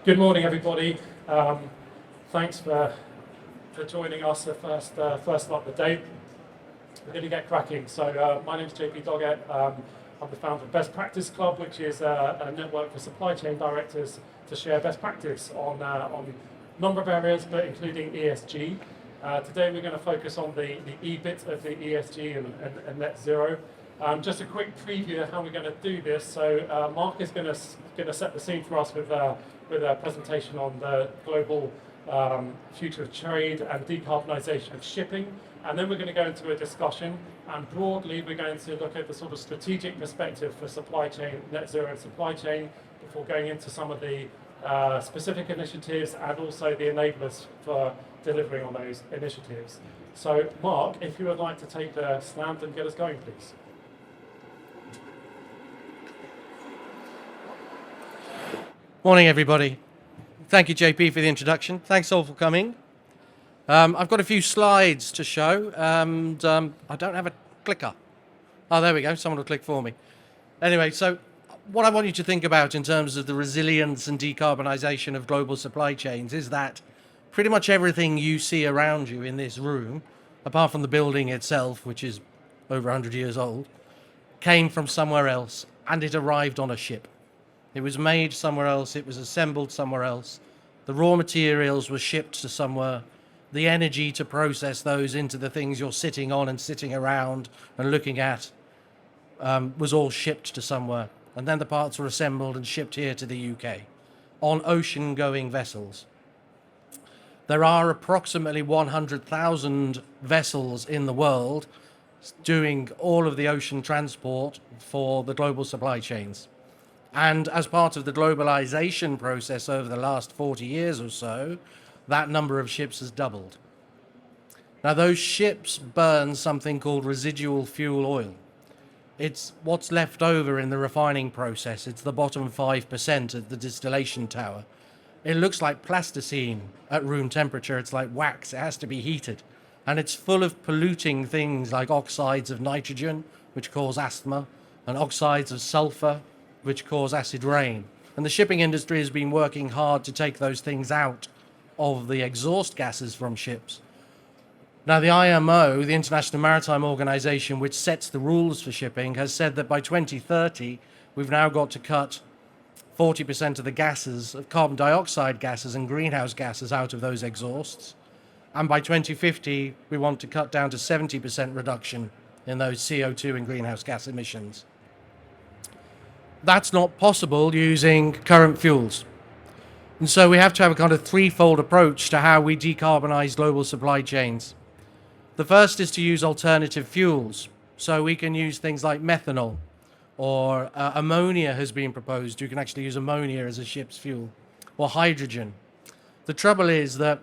Good morning, everybody. Thanks for joining us the first start of the day. We're going to get cracking. So my name is JP Doggett. I'm the founder of Best Practice Club, which is a network for supply chain directors to share best practice on a number of areas, but including ESG. Today we're going to focus on the E bit of the ESG and net zero. Just a quick preview of how we're going to do this. So Mark is going to set the scene for us with a presentation on the global future of trade and decarbonisation of shipping. And then we're going to go into a discussion, and broadly we're going to look at the sort of strategic perspective for supply chain, net zero and supply chain, before going into some of the specific initiatives and also the enablers for delivering on those initiatives. So Mark, if you would like to take the stand and get us going, please. Morning, everybody. Thank you, JP, for the introduction. Thanks all for coming. I've got a few slides to show, and I don't have a clicker. Oh, there we go. Someone will click for me. Anyway, so what I want you to think about in terms of the resilience and decarbonisation of global supply chains is that pretty much everything you see around you in this room, apart from the building itself, which is over 100 years old, came from somewhere else, and it arrived on a ship. It was made somewhere else, it was assembled somewhere else. The raw materials were shipped to somewhere. The energy to process those into the things you're sitting on and sitting around and looking at was all shipped to somewhere. And then the parts were assembled and shipped here to the UK on ocean-going vessels. There are approximately 100,000 vessels in the world doing all of the ocean transport for the global supply chains. And as part of the globalization process over the last 40 years or so, that number of ships has doubled. Now, those ships burn something called residual fuel oil. It's what's left over in the refining process. It's the bottom 5% of the distillation tower. It looks like plasticine at room temperature. It's like wax. It has to be heated. And it's full of polluting things like oxides of nitrogen, which cause asthma, and oxides of sulfur, which cause acid rain. And the shipping industry has been working hard to take those things out of the exhaust gases from ships. Now, the IMO, the International Maritime Organization, which sets the rules for shipping, has said that by 2030, we've now got to cut 40% of the gases, of carbon dioxide gases and greenhouse gases out of those exhausts. And by 2050, we want to cut down to 70% reduction in those CO2 and greenhouse gas emissions. That's not possible using current fuels. And so we have to have a kind of threefold approach to how we decarbonize global supply chains. The first is to use alternative fuels. So we can use things like methanol, or ammonia has been proposed. You can actually use ammonia as a ship's fuel, or hydrogen. The trouble is that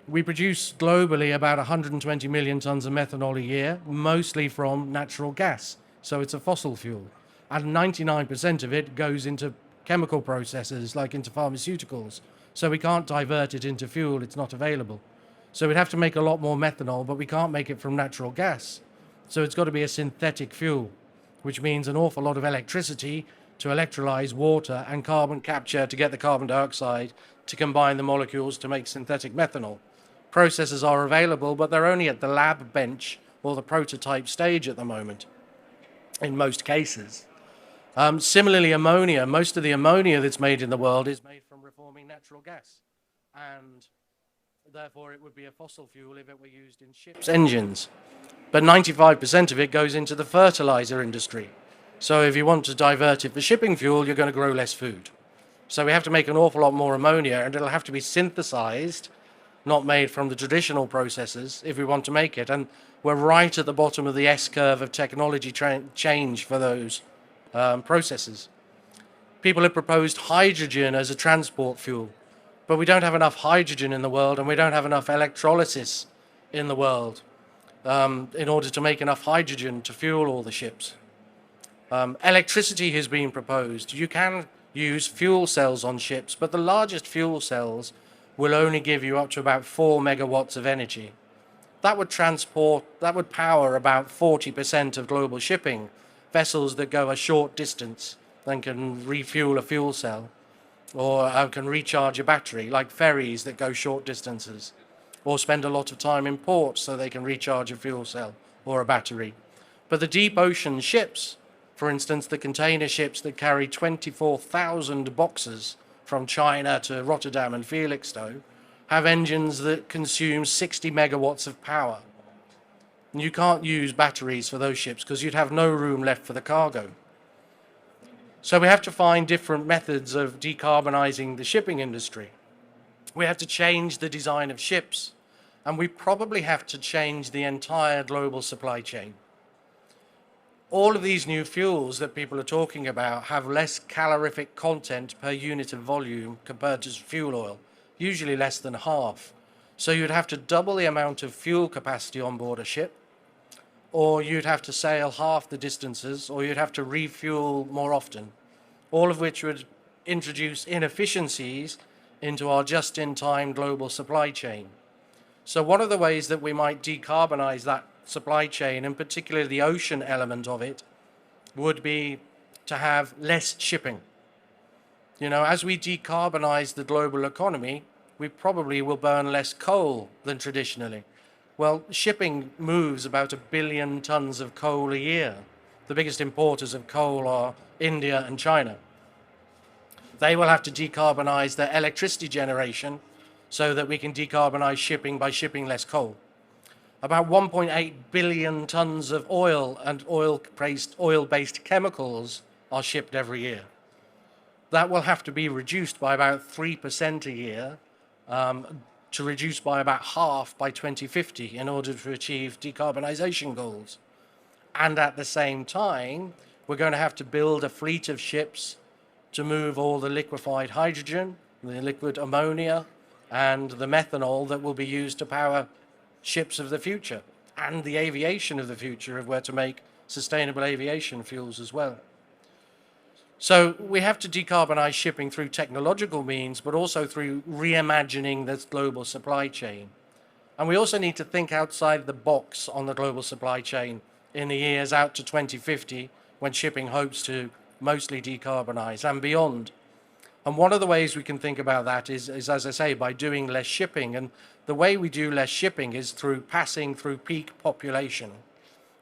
we produce globally about 120 million tons of methanol a year, mostly from natural gas. So it's a fossil fuel. And 99% of it goes into chemical processes, like into pharmaceuticals. So we can't divert it into fuel, it's not available. So we'd have to make a lot more methanol, but we can't make it from natural gas. So it's got to be a synthetic fuel, which means an awful lot of electricity to electrolyze water and carbon capture to get the carbon dioxide to combine the molecules to make synthetic methanol. Processes are available, but they're only at the lab bench or the prototype stage at the moment, in most cases. Similarly, ammonia, most of the ammonia that's made in the world is made from reforming natural gas. And therefore, it would be a fossil fuel if it were used in ships' engines. But 95% of it goes into the fertilizer industry. So if you want to divert it for shipping fuel, you're going to grow less food. So we have to make an awful lot more ammonia, and it'll have to be synthesized, not made from the traditional processes, if we want to make it. And we're right at the bottom of the S-curve of technology change for those processes. People have proposed hydrogen as a transport fuel, but we don't have enough hydrogen in the world, and we don't have enough electrolysis in the world in order to make enough hydrogen to fuel all the ships. Electricity has been proposed. You can use fuel cells on ships, but the largest fuel cells will only give you up to about 4 megawatts of energy. That would power about 40% of global shipping, vessels that go a short distance and can refuel a fuel cell. or can recharge a battery, like ferries that go short distances, or spend a lot of time in ports so they can recharge a fuel cell or a battery. But the deep ocean ships, for instance, the container ships that carry 24,000 boxes from China to Rotterdam and Felixstowe, have engines that consume 60 megawatts of power. And you can't use batteries for those ships because you'd have no room left for the cargo. So we have to find different methods of decarbonising the shipping industry. We have to change the design of ships, and we probably have to change the entire global supply chain. All of these new fuels that people are talking about have less calorific content per unit of volume compared to fuel oil, usually less than half. So you'd have to double the amount of fuel capacity on board a ship, or you'd have to sail half the distances, or you'd have to refuel more often, all of which would introduce inefficiencies into our just-in-time global supply chain. So one of the ways that we might decarbonize that supply chain, and particularly the ocean element of it, would be to have less shipping. As we decarbonize the global economy, we probably will burn less coal than traditionally. Well, shipping moves about 1 billion tons of coal a year. The biggest importers of coal are India and China. They will have to decarbonize their electricity generation so that we can decarbonize shipping by shipping less coal. About 1.8 billion tons of oil and oil-based chemicals are shipped every year. That will have to be reduced by about 3% a year, to reduce by about half by 2050 in order to achieve decarbonisation goals. And at the same time, we're going to have to build a fleet of ships to move all the liquefied hydrogen, the liquid ammonia, and the methanol that will be used to power ships of the future, and the aviation of the future if we're to make sustainable aviation fuels as well. So we have to decarbonize shipping through technological means, but also through reimagining this global supply chain. And we also need to think outside the box on the global supply chain in the years out to 2050, when shipping hopes to mostly decarbonize and beyond. And one of the ways we can think about that is, as I say, by doing less shipping. And the way we do less shipping is through passing through peak population,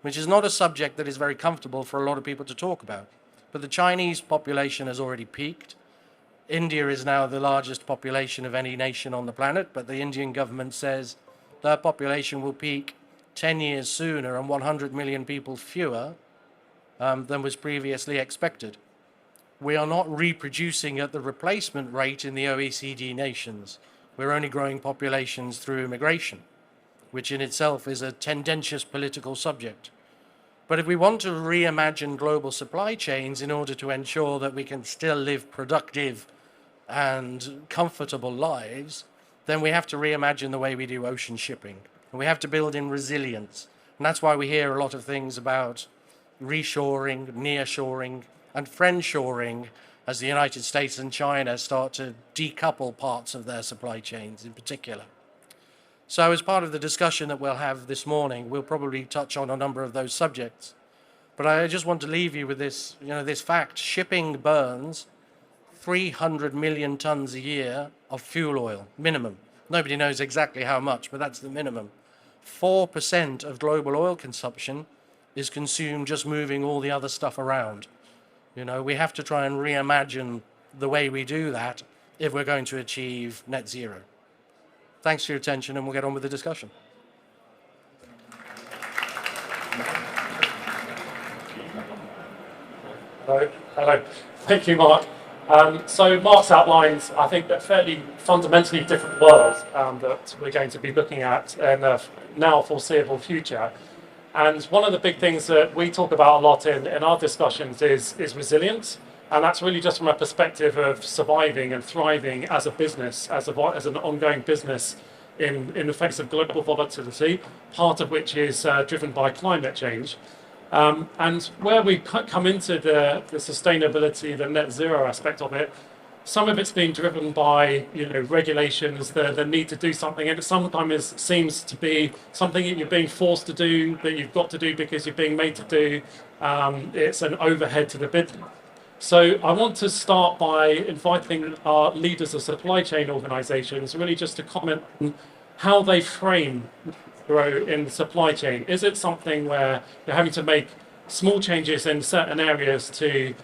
which is not a subject that is very comfortable for a lot of people to talk about. But the Chinese population has already peaked. India is now the largest population of any nation on the planet, but the Indian government says their population will peak 10 years sooner and 100 million people fewer than was previously expected. We are not reproducing at the replacement rate in the OECD nations. We're only growing populations through immigration, which in itself is a tendentious political subject. But if we want to reimagine global supply chains in order to ensure that we can still live productive and comfortable lives, then we have to reimagine the way we do ocean shipping. And we have to build in resilience. And that's why we hear a lot of things about reshoring, nearshoring, and friendshoring as the United States and China start to decouple parts of their supply chains in particular. So as part of the discussion that we'll have this morning, we'll probably touch on a number of those subjects. But I just want to leave you with this, this fact. Shipping burns 300 million tons a year of fuel oil, minimum. Nobody knows exactly how much, but that's the minimum. 4% of global oil consumption is consumed just moving all the other stuff around. We have to try and reimagine the way we do that if we're going to achieve net zero. Thanks for your attention, and we'll get on with the discussion. Hello. Thank you, Mark. So Mark's outlined, I think, a fairly fundamentally different world that we're going to be looking at in the now foreseeable future. And one of the big things that we talk about a lot in our discussions is resilience. And that's really just from a perspective of surviving and thriving as a business, as an ongoing business in the face of global volatility, part of which is driven by climate change. And where we come into the sustainability, the net zero aspect of it, some of it's being driven by regulations, the need to do something, and it sometimes seems to be something that you're being forced to do, that you've got to do because you're being made to do. It's an overhead to the business. So I want to start by inviting our leaders of supply chain organizations really just to comment on how they frame growth in the supply chain. Is it something where you're having to make small changes in certain areas to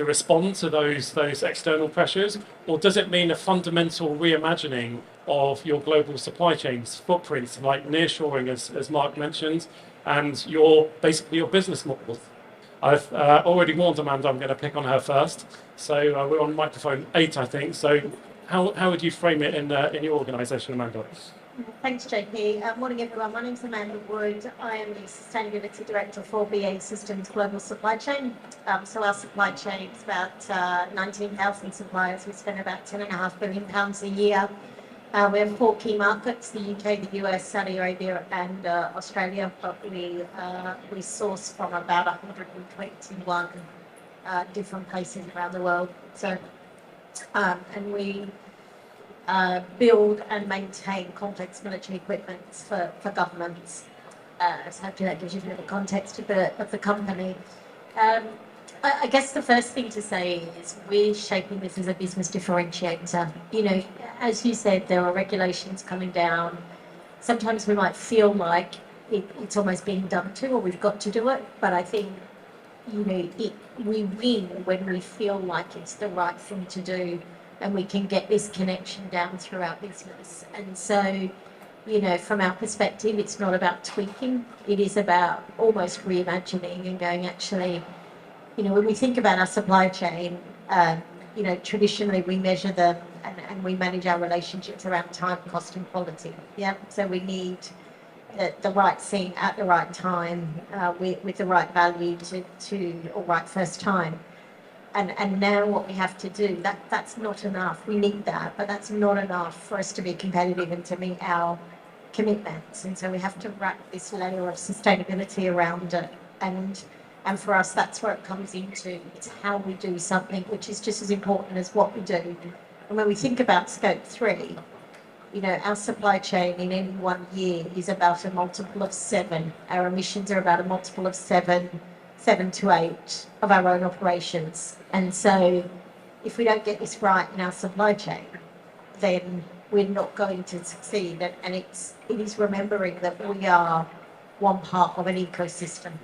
respond to those external pressures, or does it mean a fundamental reimagining of your global supply chains footprints, like nearshoring, as Mark mentioned, and basically your business model? I've already warned Amanda I'm going to pick on her first, so we're on microphone 8, I think. So how would you frame it in your organisation, Amanda? Thanks, JP. Morning, everyone. My name is Amanda Wood. I am the Sustainability Director for BAE Systems Global Supply Chain. So our supply chain is about 19,000 suppliers. We spend about £10.5 billion a year. We have 4 key markets: the UK, the US, Saudi Arabia, and Australia. But we source from about 121 different places around the world. So, and we build and maintain complex military equipment for governments. So hopefully that gives you a bit of a context of the company. I guess the first thing to say is we're shaping this as a business differentiator. You know, as you said, there are regulations coming down. Sometimes we might feel like it's almost being done to, or we've got to do it. But I think, you know, we win when we feel like it's the right thing to do, and we can get this connection down through our business. And so, you know, from our perspective, it's not about tweaking. It is about almost reimagining and going, actually, you know, when we think about our supply chain, you know, traditionally we measure them and we manage our relationships around time, cost, and quality. Yeah. So we need the right thing at the right time with the right value or right first time. And now what we have to do, that's not enough. We need that, but that's not enough for us to be competitive and to meet our commitments. And so we have to wrap this layer of sustainability around it. And for us, that's where it comes into. It's how we do something, which is just as important as what we do. And when we think about scope 3, you know, our supply chain in any one year is about a multiple of 7. Our emissions are about a multiple of 7 to 8 of our own operations. And so if we don't get this right in our supply chain, then we're not going to succeed. And it is remembering that we are one part of an ecosystem.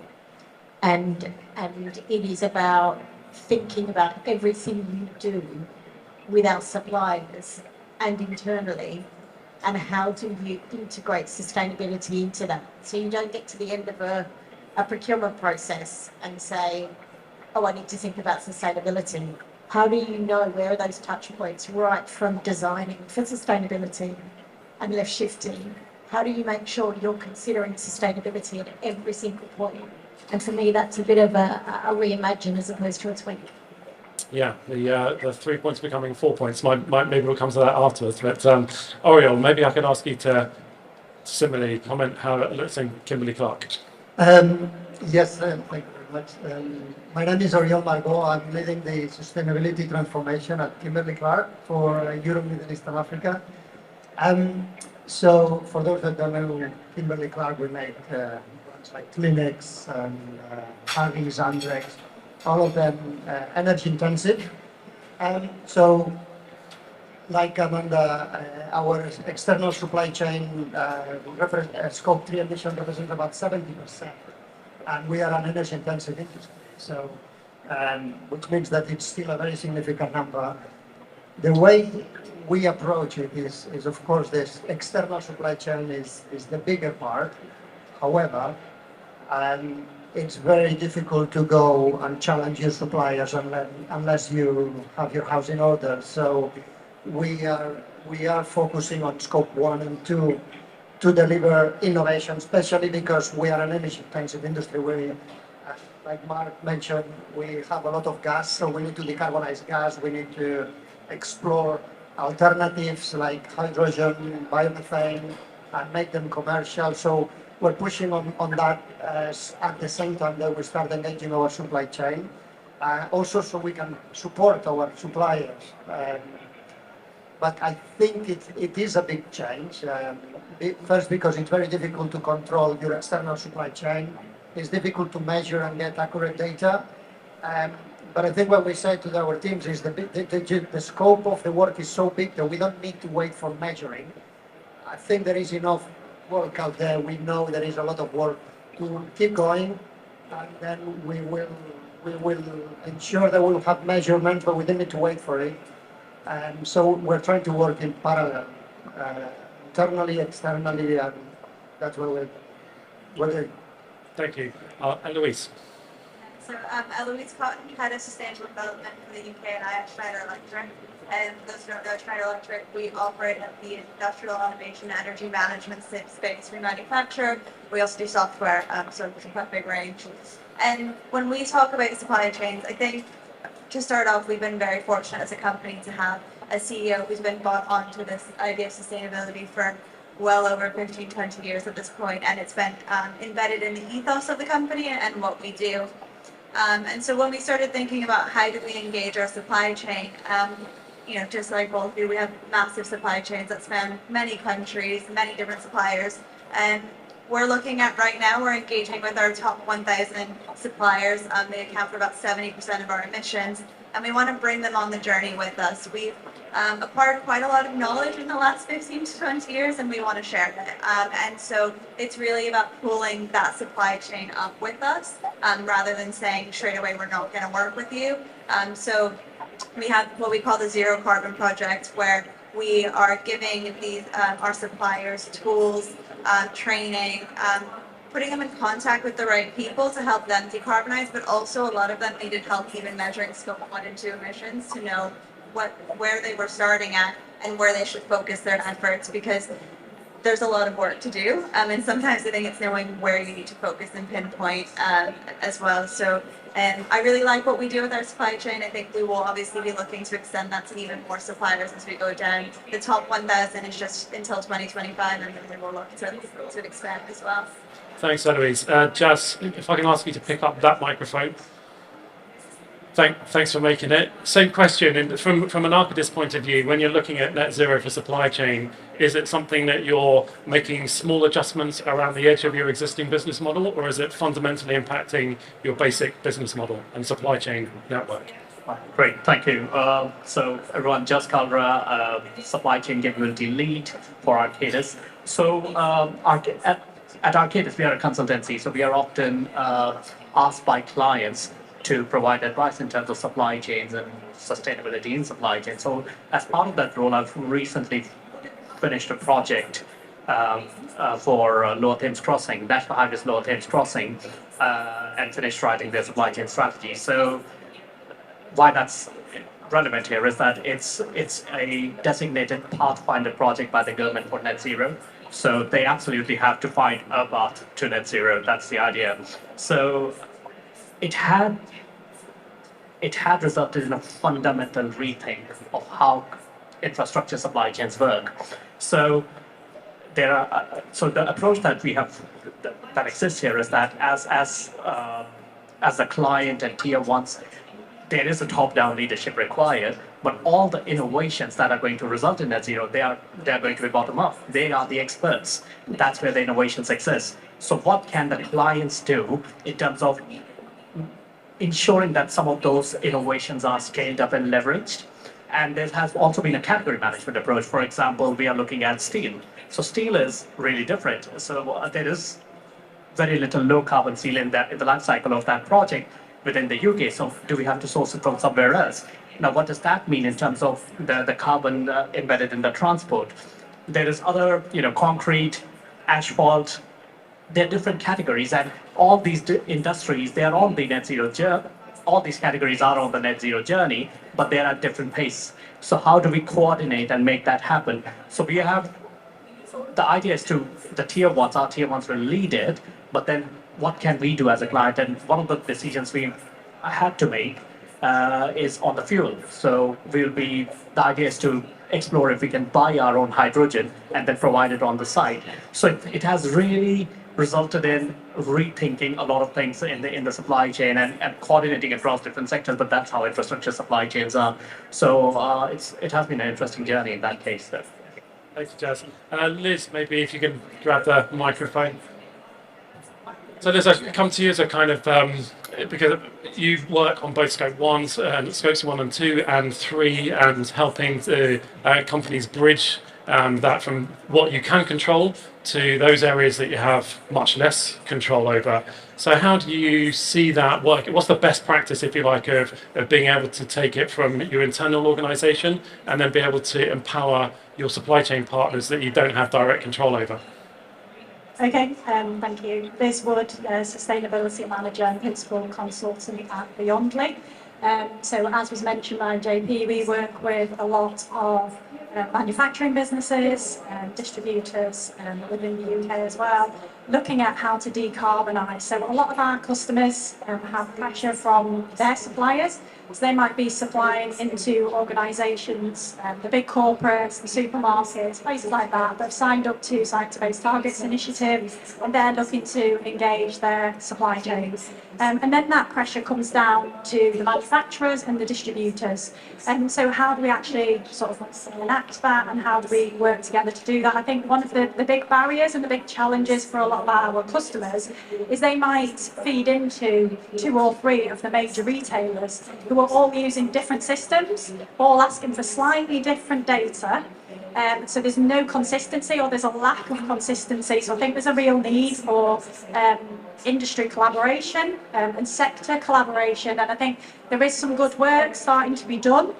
And it is about thinking about everything you do with our suppliers and internally, and how do you integrate sustainability into that. So you don't get to the end of a procurement process and say, oh, I need to think about sustainability. How do you know where are those touch points right from designing for sustainability and left shifting? How do you make sure you're considering sustainability at every single point? And for me, that's a bit of a reimagine as opposed to a tweak. Yeah, the 3 points becoming 4 points. Maybe we'll come to that afterwards. But Oriol, maybe I could ask you to similarly comment how it looks in Kimberly Clark. Yes, thank you very much. My name is Oriol Margot. I'm leading the sustainability transformation at Kimberly Clark for Europe, Middle East, and Africa. So for those that don't know, Kimberly Clark, we make brands like Kleenex and Harry's, Andrex, all of them energy intensive. So like Amanda, our external supply chain scope 3 emission represents about 70%. And we are an energy intensive industry. So, which means that it's still a very significant number. The way we approach it is of course, this external supply chain is the bigger part. However, it's very difficult to go and challenge your suppliers unless you have your house in order. So we are focusing on scope 1 and 2 to deliver innovation, especially because we are an energy-intensive industry. Like Mark mentioned, we have a lot of gas, so we need to decarbonize gas. We need to explore alternatives like hydrogen, biomethane, and make them commercial. So we're pushing on that at the same time that we start engaging our supply chain, also so we can support our suppliers. But I think it is a big change. First, because it's very difficult to control your external supply chain. It's difficult to measure and get accurate data. But I think what we say to our teams is the scope of the work is so big that we don't need to wait for measuring. I think there is enough work out there. We know there is a lot of work to keep going, and then we will ensure that we'll have measurements, but we don't need to wait for it. And so we're trying to work in parallel, internally, externally, and that's what we're doing. Thank you. Eloise. So Eloise Cotton, Head of Sustainable Development for the UK, and I at Schneider Electric. And for those who don't know, Schneider Electric, we operate at the industrial automation and energy management space. We manufacture, we also do software, so it's a quite big range. And when we talk about supply chains, I think to start off, we've been very fortunate as a company to have a CEO who's been bought onto this idea of sustainability for well over 15, 20 years at this point, and it's been embedded in the ethos of the company and what we do. And so when we started thinking about how do we engage our supply chain, just like both of you, we have massive supply chains that span many countries, many different suppliers, and we're looking at right now, we're engaging with our top 1,000 suppliers. They account for about 70% of our emissions, and we want to bring them on the journey with us. We've acquired quite a lot of knowledge in the last 15 to 20 years, and we want to share it. And so it's really about pulling that supply chain up with us, rather than saying straight away we're not going to work with you. So we have what we call the Zero Carbon Project, where we are giving these our suppliers tools, training, putting them in contact with the right people to help them decarbonize, but also a lot of them needed help even measuring Scope 1 and 2 emissions to know where they were starting at and where they should focus their efforts, because there's a lot of work to do, and sometimes I think it's knowing where you need to focus and pinpoint as well. So I really like what we do with our supply chain. I think we will obviously be looking to extend that to even more suppliers as we go down. The top 1,000 is just until 2025, and then we will look to expand as well. Thanks, Eloise. Jazz, if I can ask you to pick up that microphone. Thanks for making it. Same question, from an architect's point of view, when you're looking at net zero for supply chain, is it something that you're making small adjustments around the edge of your existing business model, or is it fundamentally impacting your basic business model and supply chain network? Great, thank you. So everyone, Jazz Caldera, Supply Chain Capability Lead for Arcadis. So at Arcadis, we are a consultancy, so we are often asked by clients to provide advice in terms of supply chains and sustainability in supply chain. So as part of that role, I've recently finished a project for Lower Thames Crossing, National Highways Lower Thames Crossing, and finished writing their supply chain strategy. So why that's relevant here is that it's a designated pathfinder project by the government for net zero. So they absolutely have to find a path to net zero. That's the idea. So it had resulted in a fundamental rethink of how infrastructure supply chains work. So so the approach that we have that exists here is that as the client and tier ones, there is a top-down leadership required, but all the innovations that are going to result in net zero, they're going to be bottom-up. They are the experts. That's where the innovations exist. So what can the clients do in terms of ensuring that some of those innovations are scaled up and leveraged? And there has also been a category management approach. For example, we are looking at steel. So steel is really different. So there is very little low carbon steel in the life cycle of that project within the UK. So do we have to source it from somewhere else? Now, what does that mean in terms of the carbon embedded in the transport? There is other, concrete, asphalt. There are different categories, and all these industries, they are on the net zero journey. All these categories are on the net zero journey, but they're at different pace. So how do we coordinate and make that happen? So we have, the idea is our tier ones will lead it, but then what can we do as a client? And one of the decisions we had to make is on the fuel. So the idea is to explore if we can buy our own hydrogen and then provide it on the site. So it has really resulted in rethinking a lot of things in the supply chain and coordinating across different sectors, but that's how infrastructure supply chains are. So it has been an interesting journey in that case. So. Thanks, Jazz. Liz, maybe if you can grab the microphone. So Liz, I come to you as a kind of because you work on both scope ones and scopes 1 and 2 and 3, and helping the companies bridge that from what you can control to those areas that you have much less control over. So how do you see that work? What's the best practice, if you like, of being able to take it from your internal organization and then be able to empower your supply chain partners that you don't have direct control over? Okay, thank you. Liz Wood, Sustainability Manager and Principal Consultant at Beyondling. So as was mentioned by JP, we work with a lot of manufacturing businesses, distributors within the UK as well, looking at how to decarbonise. So a lot of our customers have pressure from their suppliers. So they might be supplying into organisations, the big corporates, the supermarkets, places like that have signed up to Science-Based Targets initiative, and they're looking to engage their supply chains. And then that pressure comes down to the manufacturers and the distributors. And so how do we actually sort of enact that, and how do we work together to do that? I think one of the big barriers and the big challenges for a lot of our customers is they might feed into 2 or 3 of the major retailers who are all using different systems, all asking for slightly different data. So there's no consistency, or there's a lack of consistency. So I think there's a real need for industry collaboration and sector collaboration. And I think there is some good work starting to be done.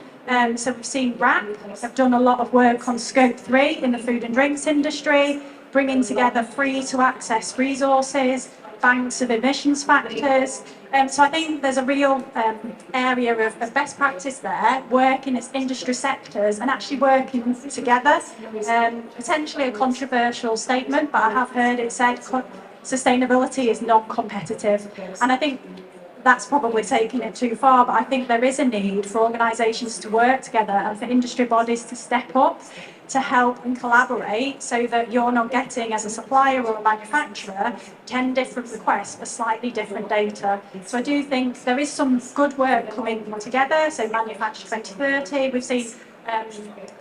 So we've seen RAP have done a lot of work on scope 3 in the food and drinks industry, bringing together free to access resources, banks of emissions factors. So I think there's a real area of best practice there, working as industry sectors and actually working together. Potentially a controversial statement, but I have heard it said sustainability is non-competitive. And I think that's probably taking it too far, but I think there is a need for organisations to work together and for industry bodies to step up to help and collaborate, so that you're not getting, as a supplier or a manufacturer, 10 different requests for slightly different data. So I do think there is some good work coming together. So Manufacture 2030, we've seen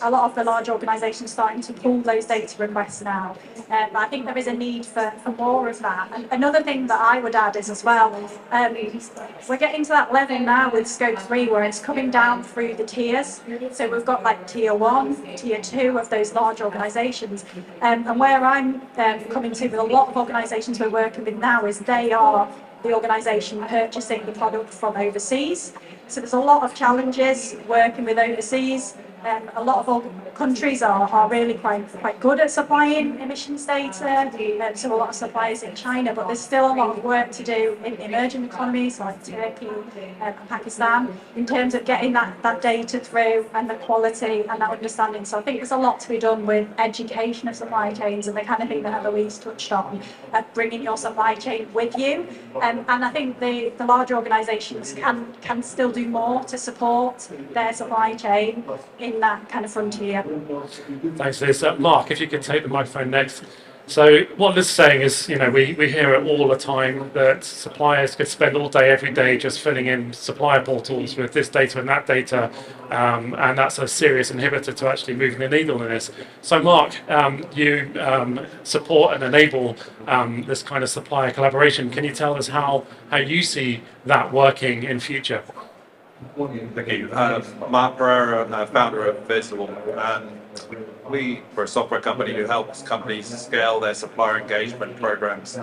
a lot of the large organisations starting to pull those data requests now. But I think there is a need for more of that. And another thing that I would add is as well, we're getting to that level now with Scope 3 where it's coming down through the tiers. So we've got like Tier 1, Tier 2 of those large organisations. And where I'm coming to with a lot of organisations we're working with now is they are the organisation purchasing the product from overseas. So there's a lot of challenges working with overseas. A lot of countries are really quite good at supplying emissions data, so a lot of suppliers in China, but there's still a lot of work to do in emerging economies like Turkey and Pakistan in terms of getting that data through and the quality and that understanding. So I think there's a lot to be done with education of supply chains and the kind of thing that Eloise touched on, bringing your supply chain with you. And I think the large organisations can still do more to support their supply chain in that kind of frontier. Thanks, Liz. Mark, if you could take the microphone next. So what Liz is saying is, we hear it all the time that suppliers could spend all day, every day just filling in supplier portals with this data and that data, and that's a serious inhibitor to actually moving the needle in this. So Mark, you support and enable this kind of supplier collaboration. Can you tell us how you see that working in future? Thank you. Mark Pereira, founder of Purposeful. We're a software company who helps companies scale their supplier engagement programs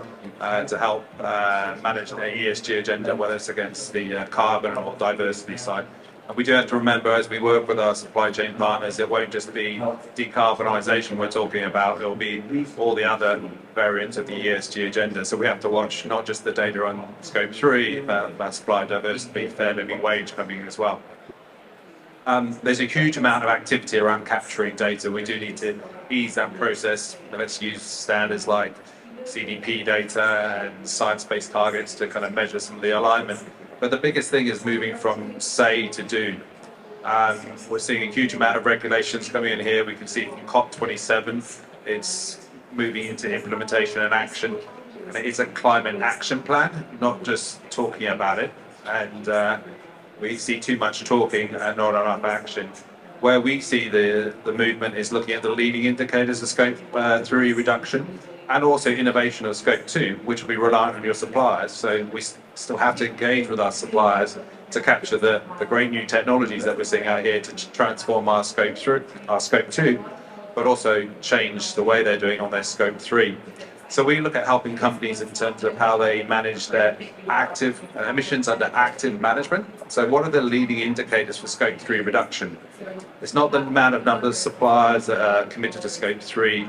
to help manage their ESG agenda, whether it's against the carbon or diversity side. And we do have to remember, as we work with our supply chain partners, it won't just be decarbonisation we're talking about, it'll be all the other variants of the ESG agenda. So we have to watch not just the data on Scope 3, about supply diversity, fair living wage coming as well. There's a huge amount of activity around capturing data. We do need to ease that process. Let's use standards like CDP data and science-based targets to kind of measure some of the alignment. But the biggest thing is moving from say to do. We're seeing a huge amount of regulations coming in here. We can see from COP27, it's moving into implementation and action. And it's a climate action plan, not just talking about it. And we see too much talking and not enough action. Where we see the movement is looking at the leading indicators of Scope 3 reduction and also innovation of Scope 2, which will be reliant on your suppliers. So we still have to engage with our suppliers to capture the great new technologies that we're seeing out here to transform our scope 2, but also change the way they're doing on their scope 3. So we look at helping companies in terms of how they manage their active emissions under active management. So what are the leading indicators for scope 3 reduction? It's not the amount of numbers of suppliers that are committed to scope 3,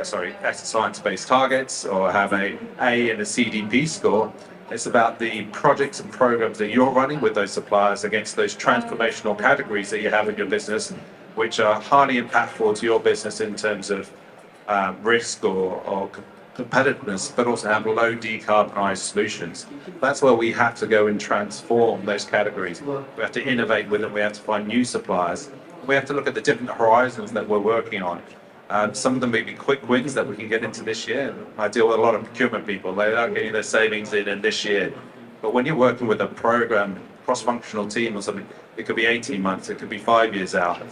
science-based targets, or have a A and a CDP score. It's about the projects and programs that you're running with those suppliers against those transformational categories that you have in your business, which are highly impactful to your business in terms of risk or competitiveness, but also have low decarbonised solutions. That's where we have to go and transform those categories. We have to innovate with them. We have to find new suppliers. We have to look at the different horizons that we're working on. Some of them may be quick wins that we can get into this year. I deal with a lot of procurement people. They are getting their savings in this year. But when you're working with a program, cross-functional team or something, it could be 18 months, it could be 5 years out.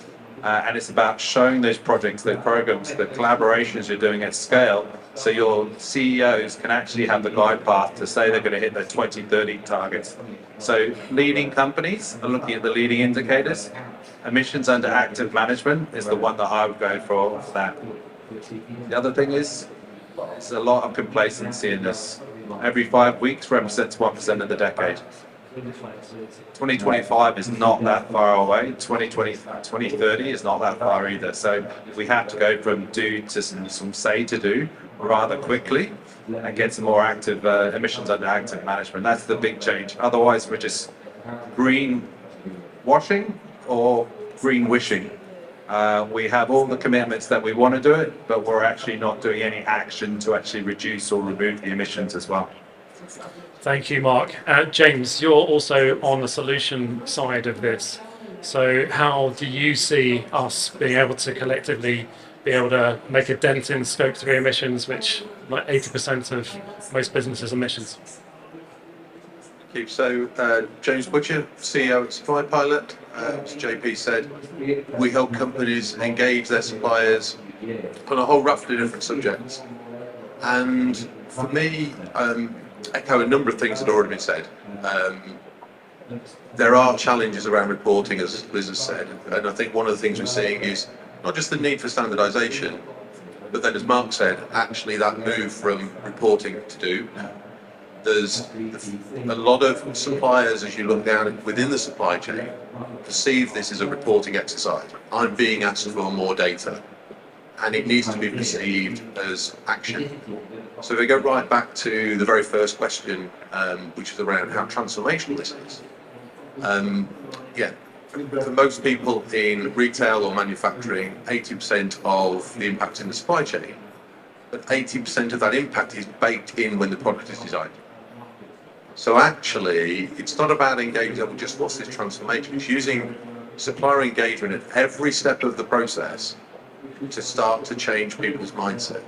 And it's about showing those projects, those programs, the collaborations you're doing at scale, so your CEOs can actually have the guide path to say they're going to hit their 2030 targets. So leading companies are looking at the leading indicators. Emissions under active management is the one that I would go for that. The other thing is, there's a lot of complacency in this. Every 5 weeks represents 1% of the decade. 2025 is not that far away. 2030 is not that far either. So we have to go from do to some say to do rather quickly and get some more active emissions under active management. That's the big change. Otherwise, we're just green washing or green wishing. We have all the commitments that we want to do it, but we're actually not doing any action to actually reduce or remove the emissions as well. Thank you, Mark. James, you're also on the solution side of this. So how do you see us being able to collectively be able to make a dent in scope 3 emissions, which like 80% of most businesses' emissions? Thank you. So, James Butcher, CEO at Supply Pilot. As JP said, we help companies engage their suppliers on a whole raft of different subjects. And for me, echo a number of things that have already been said. There are challenges around reporting, as Liz has said, and I think one of the things we're seeing is not just the need for standardisation, but then, as Mark said, actually that move from reporting to do. There's a lot of suppliers, as you look down within the supply chain, perceive this as a reporting exercise. I'm being asked for more data, and it needs to be perceived as action. So if we go right back to the very first question, which was around how transformational this is. For most people in retail or manufacturing, 80% of the impact in the supply chain, but 80% of that impact is baked in when the product is designed. So actually, it's not about engaging with just what's this transformation. It's using supplier engagement at every step of the process to start to change people's mindset.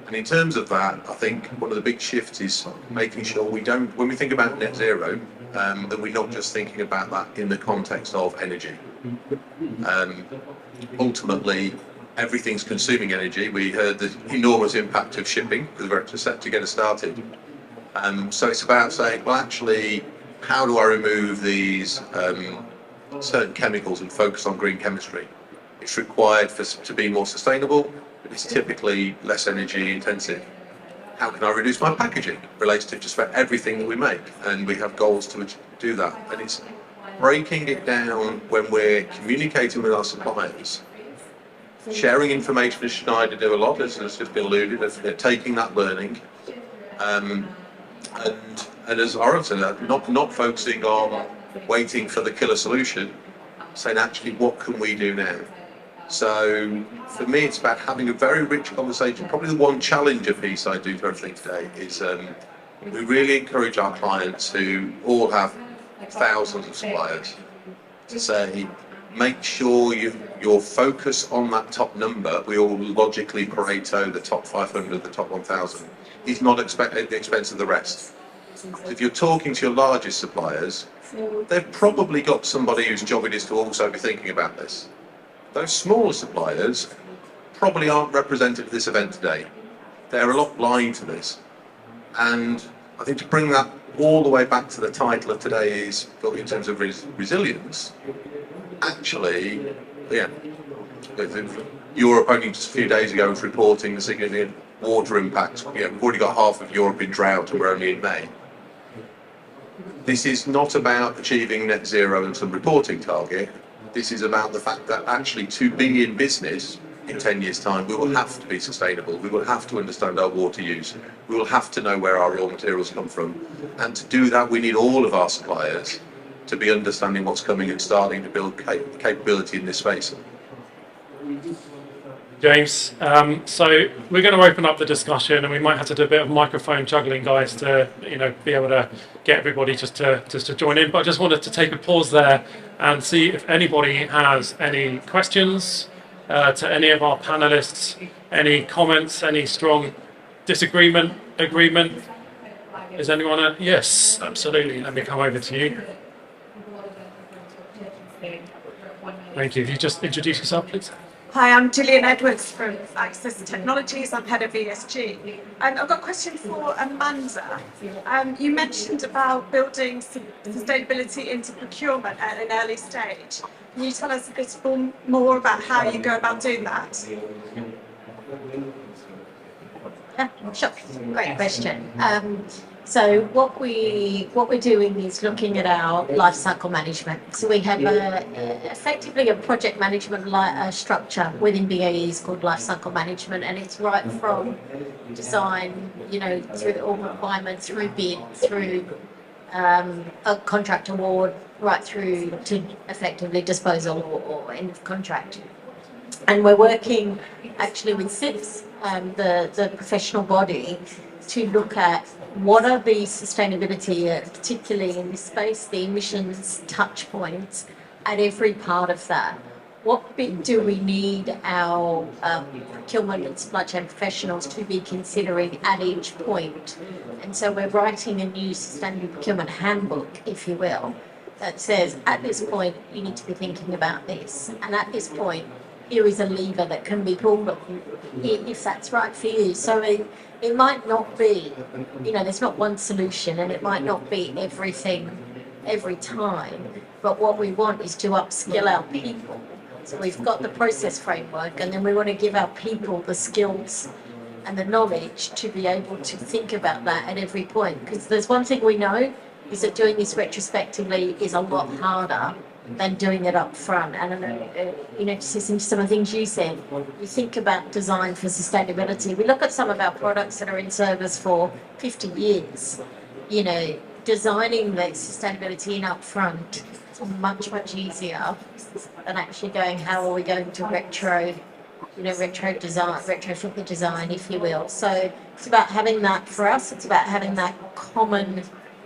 And in terms of that, I think one of the big shifts is making sure we don't, when we think about net zero, that we're not just thinking about that in the context of energy. Ultimately, everything's consuming energy. We heard the enormous impact of shipping because we're set to get us started. So it's about saying, well, actually, how do I remove these certain chemicals and focus on green chemistry? It's required to be more sustainable, but it's typically less energy intensive. How can I reduce my packaging? Relates to just about everything that we make, and we have goals to do that. And it's breaking it down when we're communicating with our suppliers, sharing information, as Schneider do a lot, as has just been alluded, as they're taking that learning, and as Oren said, not focusing on waiting for the killer solution, saying actually what can we do now? So for me, it's about having a very rich conversation. Probably the one challenger piece I do for everything today is we really encourage our clients who all have thousands of suppliers to say, make sure your focus on that top number. We all logically Pareto the top 500, the top 1,000. Is not at the expense of the rest. If you're talking to your largest suppliers, they've probably got somebody whose job it is to also be thinking about this. Those smaller suppliers probably aren't represented at this event today. They're a lot blind to this. And I think to bring that all the way back to the title of today is, but in terms of resilience, actually, yeah, Europe only just a few days ago was reporting the significant water impacts. We've already got half of Europe in drought and we're only in May. This is not about achieving net zero and some reporting target. This is about the fact that actually to be in business in 10 years' time, we will have to be sustainable. We will have to understand our water use. We will have to know where our raw materials come from. And to do that, we need all of our suppliers to be understanding what's coming and starting to build capability in this space. James, so we're going to open up the discussion, and we might have to do a bit of microphone juggling, guys, to be able to get everybody just to join in. But I just wanted to take a pause there and see if anybody has any questions to any of our panelists, any comments, any strong disagreement, agreement. Is anyone? Yes, absolutely. Let me come over to you. Thank you. If you just introduce yourself, please. Hi, I'm Gillian Edwards from Access Technologies. I'm head of ESG. And I've got a question for Amanda. You mentioned about building sustainability into procurement at an early stage. Can you tell us a bit more about how you go about doing that? Yeah, sure. Great question. So what we're doing is looking at our life cycle management. So we have effectively a project management structure within BAEs called life cycle management, and it's right from design, through all requirements, through bid, through a contract award, right through to effectively disposal or end of contract. And we're working actually with SIPS, the professional body, to look at what are the sustainability, particularly in this space, the emissions touch points at every part of that. What bit do we need our procurement and supply chain professionals to be considering at each point? And so we're writing a new sustainable procurement handbook, if you will, that says at this point you need to be thinking about this, and at this point here is a lever that can be pulled on if that's right for you. So it might not be, there's not one solution, and it might not be everything every time, but what we want is to upskill our people. So we've got the process framework, and then we want to give our people the skills and the knowledge to be able to think about that at every point. Because there's one thing we know, is that doing this retrospectively is a lot harder than doing it up front. And I know, just listening to some of the things you said, you think about design for sustainability. We look at some of our products that are in service for 50 years, designing that sustainability in up front is much, much easier than actually going, how are we going to retrofit the design, if you will. So it's about having that, for us, it's about having that common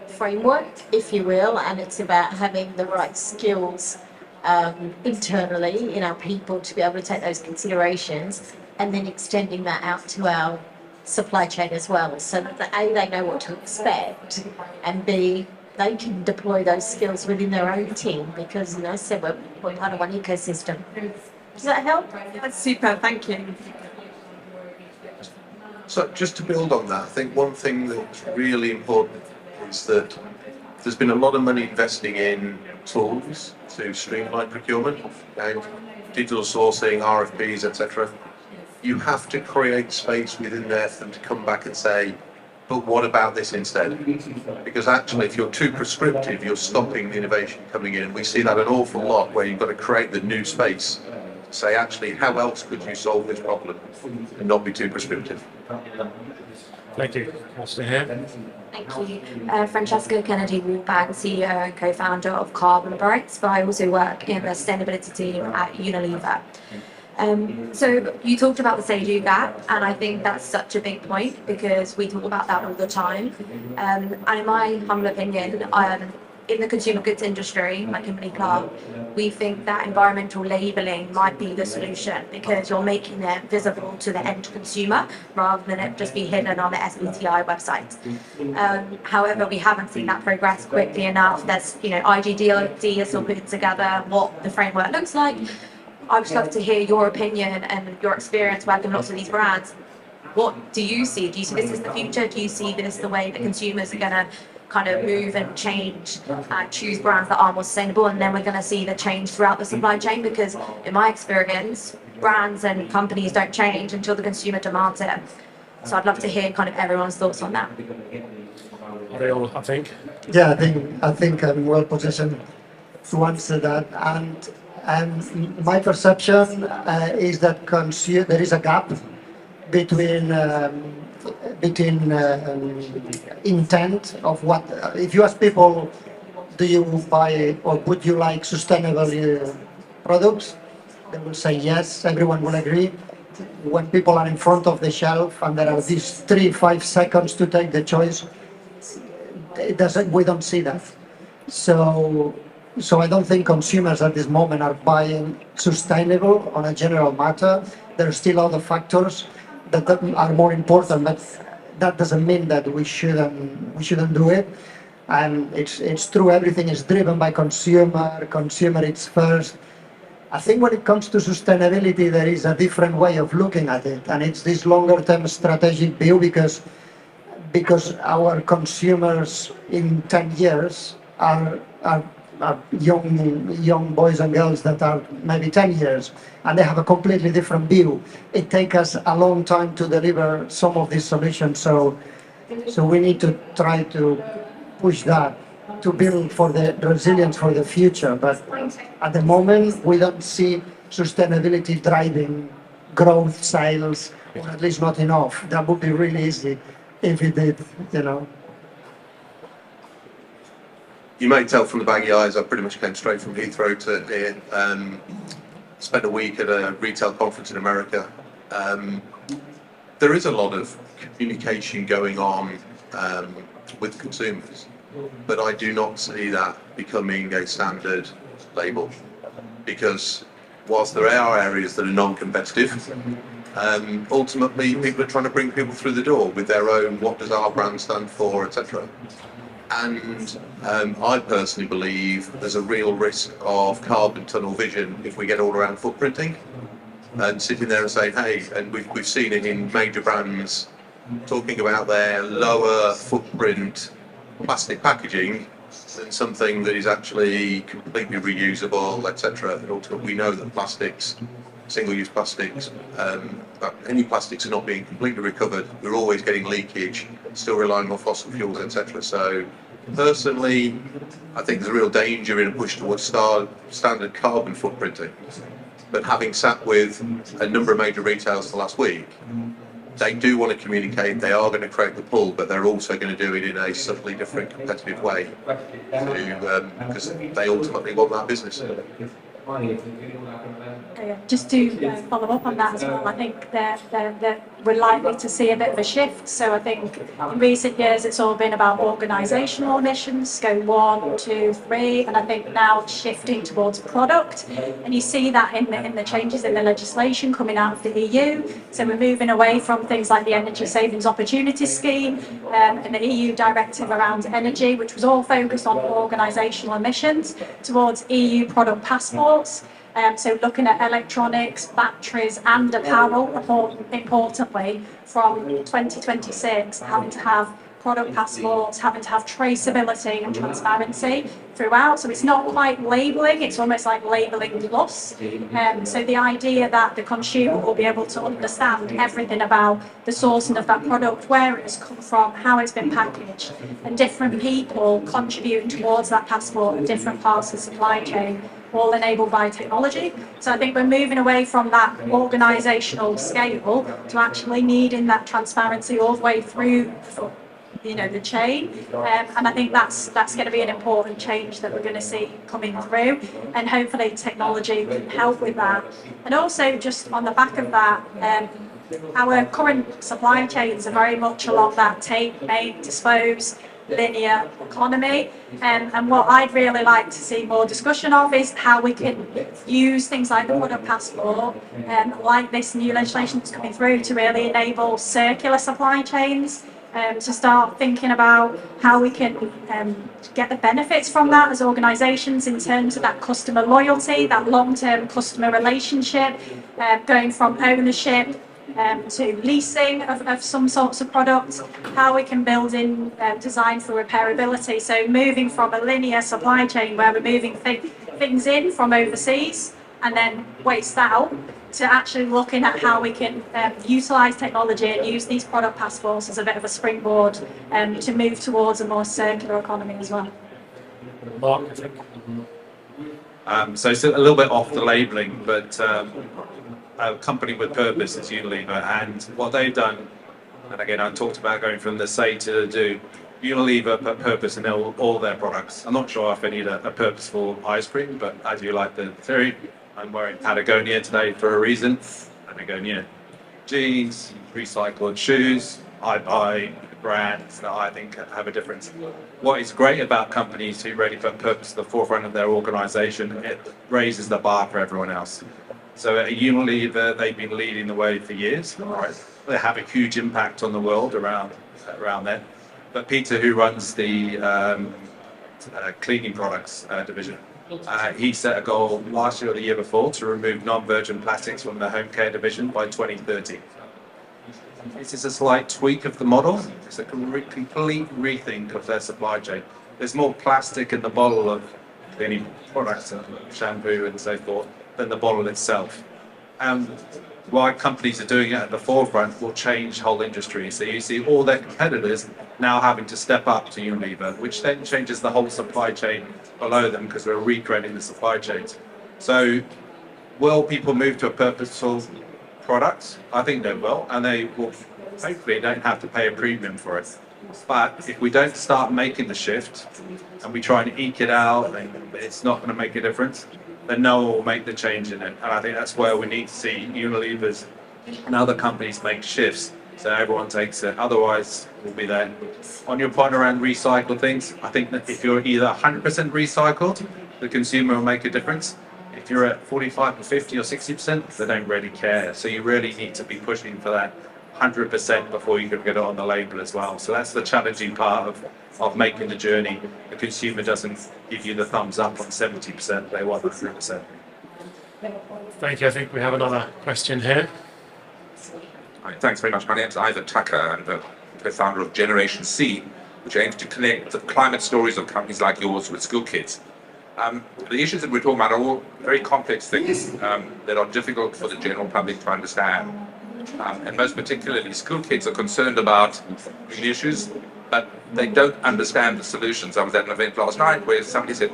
framework, if you will, and it's about having the right skills internally in our people to be able to take those considerations, and then extending that out to our supply chain as well, so that A, they know what to expect, and B, they can deploy those skills within their own team, because as I said, we're part of one ecosystem. Does that help? That's super, thank you. So just to build on that, I think one thing that's really important is that there's been a lot of money investing in tools to streamline procurement, and digital sourcing, RFPs, etc. You have to create space within there for them to come back and say, but what about this instead? Because actually, if you're too prescriptive, you're stopping the innovation coming in. And we see that an awful lot, where you've got to create the new space to say, actually, how else could you solve this problem and not be too prescriptive? Thank you. Here. Thank you. Francesca Kennedy-Walbang, CEO and co-founder of Carbon Brights, but I also work in the sustainability team at Unilever. So you talked about the say-do gap, and I think that's such a big point, because we talk about that all the time. And in my humble opinion, in the consumer goods industry, like Kimberly Clark, we think that environmental labelling might be the solution, because you're making it visible to the end consumer rather than it just be hidden on the SBTi website. However, we haven't seen that progress quickly enough. There's, IGDD is still putting together what the framework looks like. I would love to hear your opinion and your experience working with lots of these brands. What do you see? Do you see this as the future? Do you see this the way that consumers are going to kind of move and change and choose brands that are more sustainable, and then we're going to see the change throughout the supply chain, because in my experience, brands and companies don't change until the consumer demands it. So I'd love to hear kind of everyone's thoughts on that. They all, I think. Yeah, I think I'm well positioned to answer that. And my perception is that there is a gap between intent of what. If you ask people, do you buy or would you like sustainable products? They will say yes. Everyone will agree. When people are in front of the shelf and there are these 3-5 seconds to take the choice, we don't see that. So I don't think consumers at this moment are buying sustainable on a general matter. There are still other factors that are more important, but that doesn't mean that we shouldn't do it. And it's true, everything is driven by consumer it's first. I think when it comes to sustainability, there is a different way of looking at it, and it's this longer term strategic view, because our consumers in 10 years are young boys and girls that are maybe 10 years, and they have a completely different view. It takes us a long time to deliver some of these solutions, so we need to try to push that to build for the resilience for the future. But at the moment, we don't see sustainability driving growth, sales, or at least not enough. That would be really easy if it did, you know. You may tell from the baggy eyes, I pretty much came straight from Heathrow to here. Spent a week at a retail conference in America. There is a lot of communication going on with consumers, but I do not see that becoming a standard label, because whilst there are areas that are non-competitive, ultimately people are trying to bring people through the door with their own, what does our brand stand for, etc. And I personally believe there's a real risk of carbon tunnel vision if we get all around footprinting and sitting there and saying, hey, and we've seen it in major brands talking about their lower footprint plastic packaging than something that is actually completely reusable, etc. And ultimately, we know that plastics, single-use plastics, any plastics are not being completely recovered. We're always getting leakage, still relying on fossil fuels, etc. So, personally, I think there's a real danger in a push towards standard carbon footprinting. But having sat with a number of major retailers the last week, they do want to communicate, they are going to create the pull, but they're also going to do it in a subtly different, competitive way, because they ultimately want that business. Just to follow up on that as well, I think that we're likely to see a bit of a shift. So I think in recent years it's all been about organisational emissions, scope 1, 2, 3, and I think now it's shifting towards product. And you see that in the changes in the legislation coming out of the EU. So we're moving away from things like the Energy Savings Opportunity Scheme and the EU directive around energy, which was all focused on organisational emissions, towards EU product passports. So looking at electronics, batteries and apparel, importantly, from 2026, having to have product passports, having to have traceability and transparency throughout. So it's not quite labelling, it's almost like labelling plus. So the idea that the consumer will be able to understand everything about the sourcing of that product, where it has come from, how it's been packaged, and different people contributing towards that passport in different parts of the supply chain, all enabled by technology. So I think we're moving away from that organisational scale to actually needing that transparency all the way through, the chain. And I think that's going to be an important change that we're going to see coming through. And hopefully technology can help with that. And also just on the back of that, our current supply chains are very much along that take, make, dispose, linear economy, and what I'd really like to see more discussion of is how we can use things like the product passport, like this new legislation that's coming through, to really enable circular supply chains, to start thinking about how we can get the benefits from that as organisations in terms of that customer loyalty, that long-term customer relationship, going from ownership to leasing of some sorts of products, how we can build in design for repairability. So moving from a linear supply chain where we're moving things in from overseas and then waste out, to actually looking at how we can utilise technology and use these product passports as a bit of a springboard to move towards a more circular economy as well. Mark, I think. So it's a little bit off the labelling, but a company with purpose is Unilever, and what they've done, and again I talked about going from the say to the do. Unilever put purpose in all their products. I'm not sure if I need a purposeful ice cream, but I do like the theory. I'm wearing Patagonia today for a reason. Patagonia jeans, recycled shoes. I buy brands that I think have a difference. What is great about companies who really put purpose at the forefront of their organisation, it raises the bar for everyone else. So at Unilever, they've been leading the way for years. Right? They have a huge impact on the world around that. But Peter, who runs the cleaning products division, he set a goal last year or the year before to remove non-virgin plastics from the home care division by 2030. This is a slight tweak of the model. It's a complete rethink of their supply chain. There's more plastic in the bottle of cleaning products and shampoo and so forth than the bottle itself. And why companies are doing it at the forefront will change whole industries. So you see all their competitors now having to step up to Unilever, which then changes the whole supply chain below them because we're recreating the supply chains. So will people move to a purposeful product? I think they will, and they will hopefully don't have to pay a premium for it. But if we don't start making the shift and we try and eke it out, and it's not going to make a difference, then no one will make the change in it. And I think that's where we need to see Unilever's and other companies make shifts so everyone takes it. Otherwise, we'll be there. On your point around recycled things, I think that if you're either 100% recycled, the consumer will make a difference. If you're at 45 or 50 or 60%, they don't really care. So you really need to be pushing for that 100% before you can get it on the label as well. So that's the challenging part of making the journey. The consumer doesn't give you the thumbs up on 70%, they want 100%. Thank you. I think we have another question here. Hi, thanks very much. My name is Ivan Tucker. I'm the co-founder of Generation C, which aims to connect the climate stories of companies like yours with school kids. The issues that we're talking about are all very complex things that are difficult for the general public to understand. And most particularly, school kids are concerned about green issues, but they don't understand the solutions. I was at an event last night where somebody said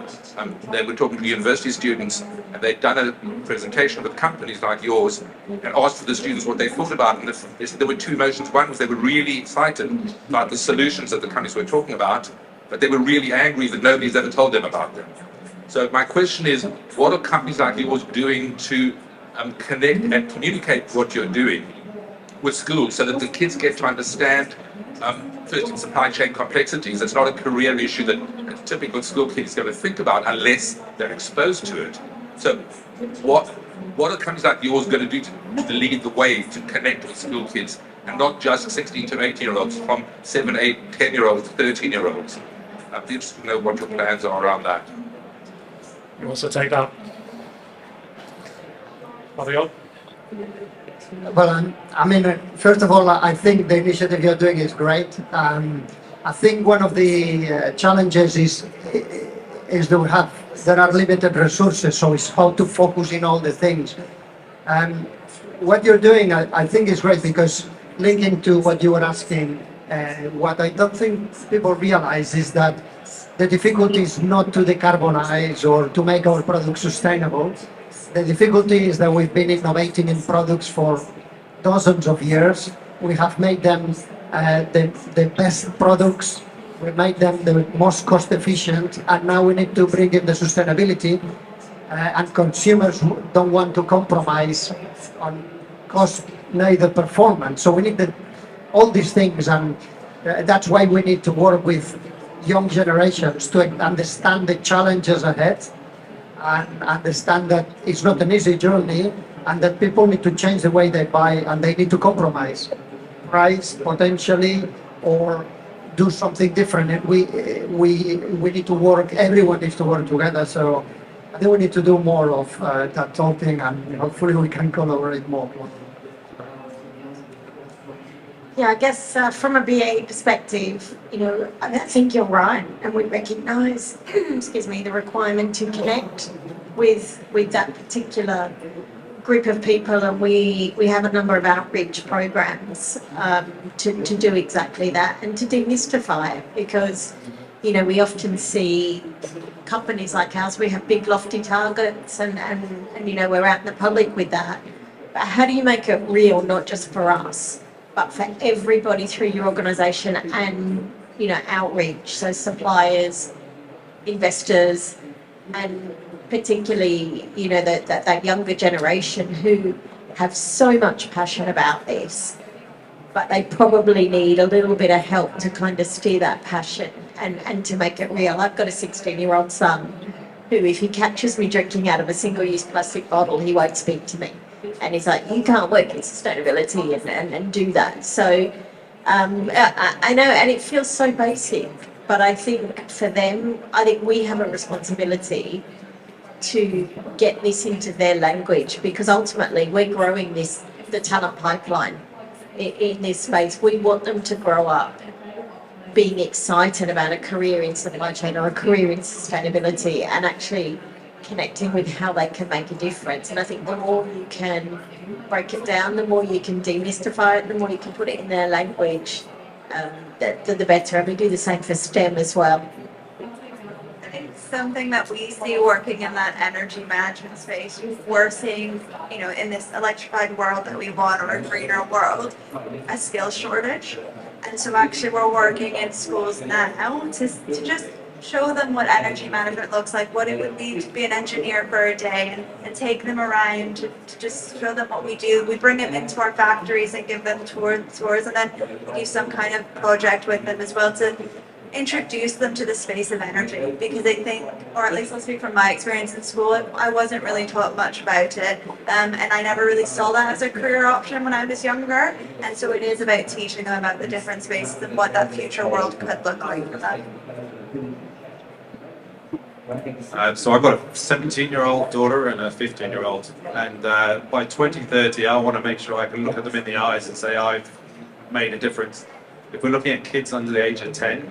they were talking to university students and they'd done a presentation with companies like yours and asked for the students what they thought about it. And they said there were two emotions. One was they were really excited about the solutions that the companies were talking about, but they were really angry that nobody's ever told them about them. So my question is, what are companies like yours doing to connect and communicate what you're doing with schools so that the kids get to understand first in supply chain complexities? It's not a career issue that a typical school kid is going to think about unless they're exposed to it. So what are companies like yours going to do to lead the way to connect with school kids and not just 16 to 18-year-olds, from 7, 8, 10-year-olds, 13-year-olds? I'd be interested to know what your plans are around that. You want to take that? Mario? Well, I mean, first of all, I think the initiative you're doing is great. I think one of the challenges is that there are limited resources, so it's how to focus in all the things. What you're doing, I think, is great because linking to what you were asking, what I don't think people realize is that the difficulty is not to decarbonize or to make our products sustainable. The difficulty is that we've been innovating in products for dozens of years. We have made them the best products. We made them the most cost efficient, and now we need to bring in the sustainability. And consumers don't want to compromise on cost, neither performance. So we need all these things, and that's why we need to work with young generations to understand the challenges ahead and understand that it's not an easy journey and that people need to change the way they buy and they need to compromise price potentially or do something different. We need to work, everyone needs to work together. So I think we need to do more of that talking, and hopefully we can collaborate more. Yeah, I guess from a BA perspective, I think you're right, and we recognise, excuse me, the requirement to connect with that particular group of people, and we have a number of outreach programs to do exactly that and to demystify it, because we often see companies like ours, we have big lofty targets and we're out in the public with that. But how do you make it real, not just for us, but for everybody through your organisation and outreach, so suppliers, investors, and particularly that younger generation who have so much passion about this, but they probably need a little bit of help to kind of steer that passion and to make it real. I've got a 16-year-old son who, if he catches me drinking out of a single-use plastic bottle, he won't speak to me. And he's like, you can't work in sustainability and do that. So I know, and it feels so basic, but I think for them, I think we have a responsibility to get this into their language, because ultimately we're growing the talent pipeline in this space. We want them to grow up being excited about a career in supply chain or a career in sustainability, and actually connecting with how they can make a difference. And I think the more you can break it down, the more you can demystify it, the more you can put it in their language, the better. And we do the same for STEM as well. I think something that we see working in that energy management space, we're seeing, in this electrified world that we want, or a greener world, a skills shortage. And so actually we're working in schools now to just show them what energy management looks like, what it would be to be an engineer for a day, and take them around to just show them what we do. We bring them into our factories and give them tours, and then we do some kind of project with them as well to introduce them to the space of energy, because I think, or at least I'll speak from my experience in school, I wasn't really taught much about it, and I never really saw that as a career option when I was younger. And so it is about teaching them about the different spaces and what that future world could look like for them. So I've got a 17-year-old daughter and a 15-year-old, and by 2030 I want to make sure I can look at them in the eyes and say I've made a difference. If we're looking at kids under the age of 10,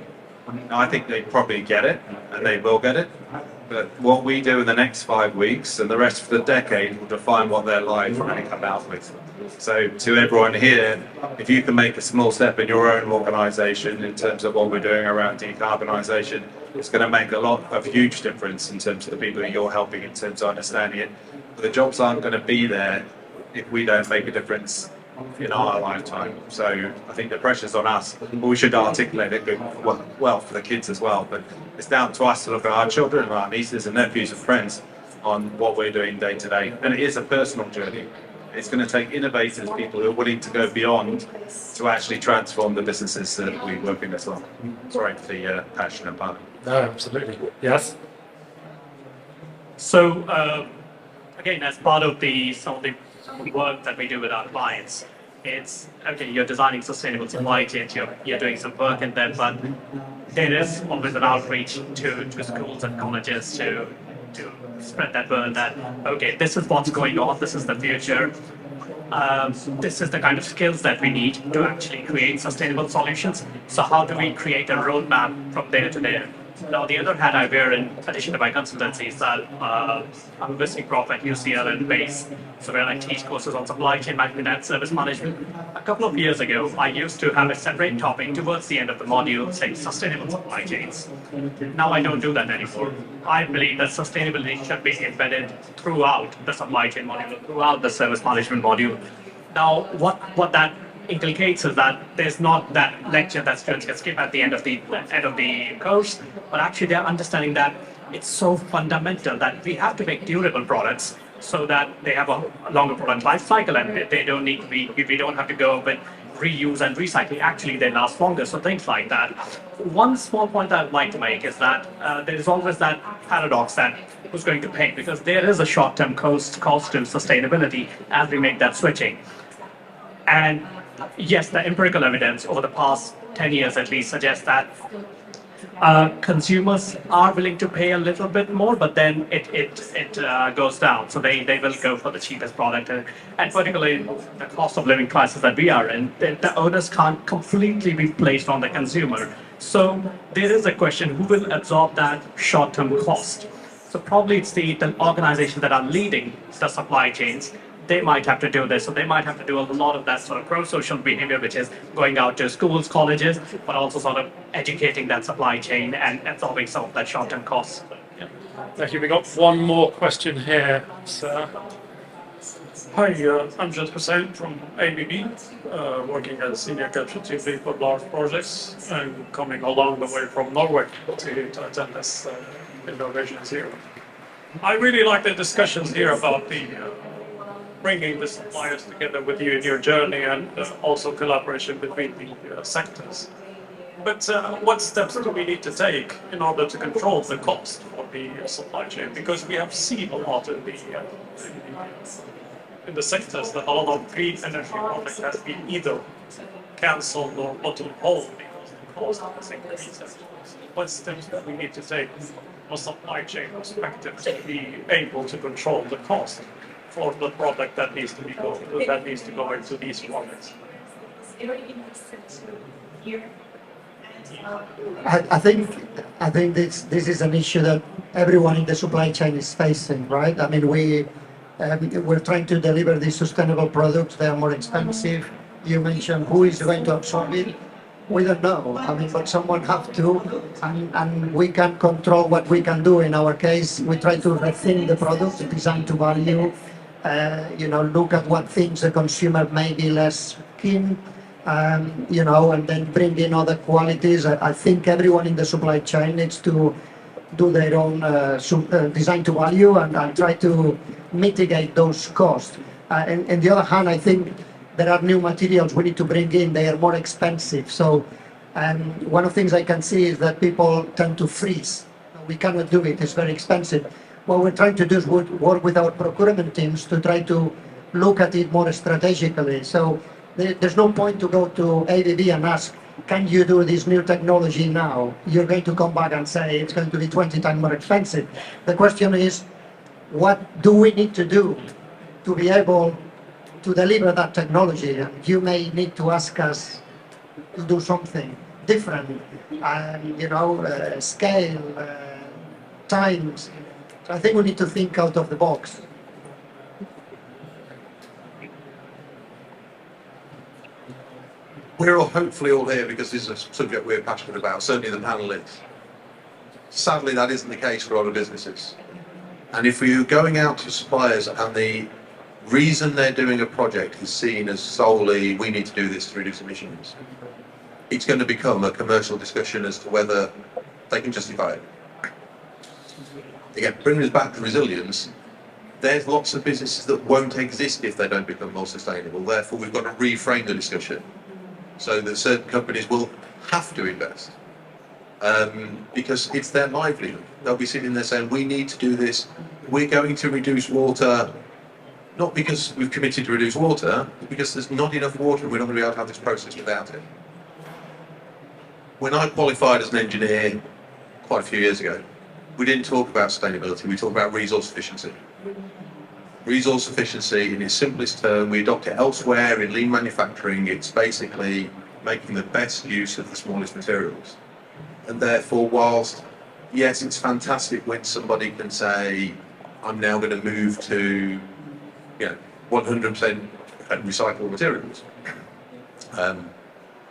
I think they probably get it, and they will get it, but what we do in the next 5 weeks and the rest of the decade will define what their lives really come out with. So to everyone here, if you can make a small step in your own organisation in terms of what we're doing around decarbonisation, it's going to make a huge difference in terms of the people that you're helping, in terms of understanding it. But the jobs aren't going to be there if we don't make a difference in our lifetime. So I think the pressure's on us, but we should articulate it well for the kids as well. But it's down to us to look at our children, our nieces and nephews and friends on what we're doing day to day. And it is a personal journey. It's going to take innovators, people who are willing to go beyond to actually transform the businesses that we work in as well. Sorry for the passion about it. No, absolutely. Yes? So, again, as part of some of the work that we do with our clients, it's, okay, you're designing sustainable supply chains, you're doing some work in that, but there is always an outreach to schools and colleges to spread that word that, okay, this is what's going on, this is the future, this is the kind of skills that we need to actually create sustainable solutions. So how do we create a roadmap from there to there? Now, the other hat I wear, in addition to my consultancy, is that I'm a visiting prof at UCL in base, so where I teach courses on supply chain management and service management. A couple of years ago, I used to have a separate topic towards the end of the module saying sustainable supply chains. Now I don't do that anymore. I believe that sustainability should be embedded throughout the supply chain module, throughout the service management module. Now, what that inculcates is that there's not that lecture that students can skip at the end of the course, but actually they're understanding that it's so fundamental that we have to make durable products so that they have a longer product life cycle, and they don't need to be, we don't have to go with reuse and recycling. Actually, they last longer, so things like that. One small point I'd like to make is that there is always that paradox that who's going to pay, because there is a short-term cost to sustainability as we make that switching. And yes, the empirical evidence over the past 10 years at least suggests that Consumers are willing to pay a little bit more, but then it goes down. So they will go for the cheapest product, and particularly the cost of living crisis that we are in, the onus can't completely be placed on the consumer. So there is a question: who will absorb that short-term cost? So probably it's the organizations that are leading the supply chains. They might have to do this. So they might have to do a lot of that sort of pro-social behavior, which is going out to schools, colleges, but also sort of educating that supply chain and absorbing some of that short-term costs. Yeah. Thank you. We got one more question here, sir. Hi, I'm Jed Hussain from ABB, working as senior capture team lead for large projects and coming along the way from Norway to attend this innovations here. I really like the discussions here about the bringing the suppliers together with you in your journey and also collaboration between the sectors. But what steps do we need to take in order to control the cost of the supply chain? Because we have seen a lot in the sectors that a lot of green energy projects has been either cancelled or put on hold because the cost has increased. What steps do we need to take from a supply chain perspective to be able to control the cost for the product that needs to go into these projects? I think this is an issue that everyone in the supply chain is facing, right? I mean, we're trying to deliver these sustainable products. They are more expensive. You mentioned who is going to absorb it. We don't know. I mean, but someone have to, and we can control what we can do. In our case, we try to rethink the product, design to value. Look at what things the consumer may be less keen. And then bring in other qualities. I think everyone in the supply chain needs to do their own design to value and try to mitigate those costs. And on the other hand, I think there are new materials we need to bring in. They are more expensive. So one of the things I can see is that people tend to freeze. We cannot do it. It's very expensive. What we're trying to do is work with our procurement teams to try to look at it more strategically. So there's no point to go to ABB and ask, can you do this new technology now? You're going to come back and say it's going to be 20 times more expensive. The question is, what do we need to do to be able to deliver that technology? And you may need to ask us to do something different, scale, times. So I think we need to think out of the box. We're hopefully all here because this is a subject we're passionate about, certainly the panelists. Sadly, that isn't the case for a lot of businesses. And if you're going out to suppliers and the reason they're doing a project is seen as solely, we need to do this to reduce emissions, it's going to become a commercial discussion as to whether they can justify it. Again, bringing us back to resilience, there's lots of businesses that won't exist if they don't become more sustainable. Therefore, we've got to reframe the discussion so that certain companies will have to invest because it's their livelihood. They'll be sitting there saying, we need to do this. We're going to reduce water, not because we've committed to reduce water, but because there's not enough water and we're not going to be able to have this process without it. When I qualified as an engineer quite a few years ago, we didn't talk about sustainability, we talked about resource efficiency. Resource efficiency, in its simplest term, we adopt it elsewhere in lean manufacturing. It's basically making the best use of the smallest materials. And therefore, whilst, yes, it's fantastic when somebody can say, I'm now going to move to 100% recyclable materials.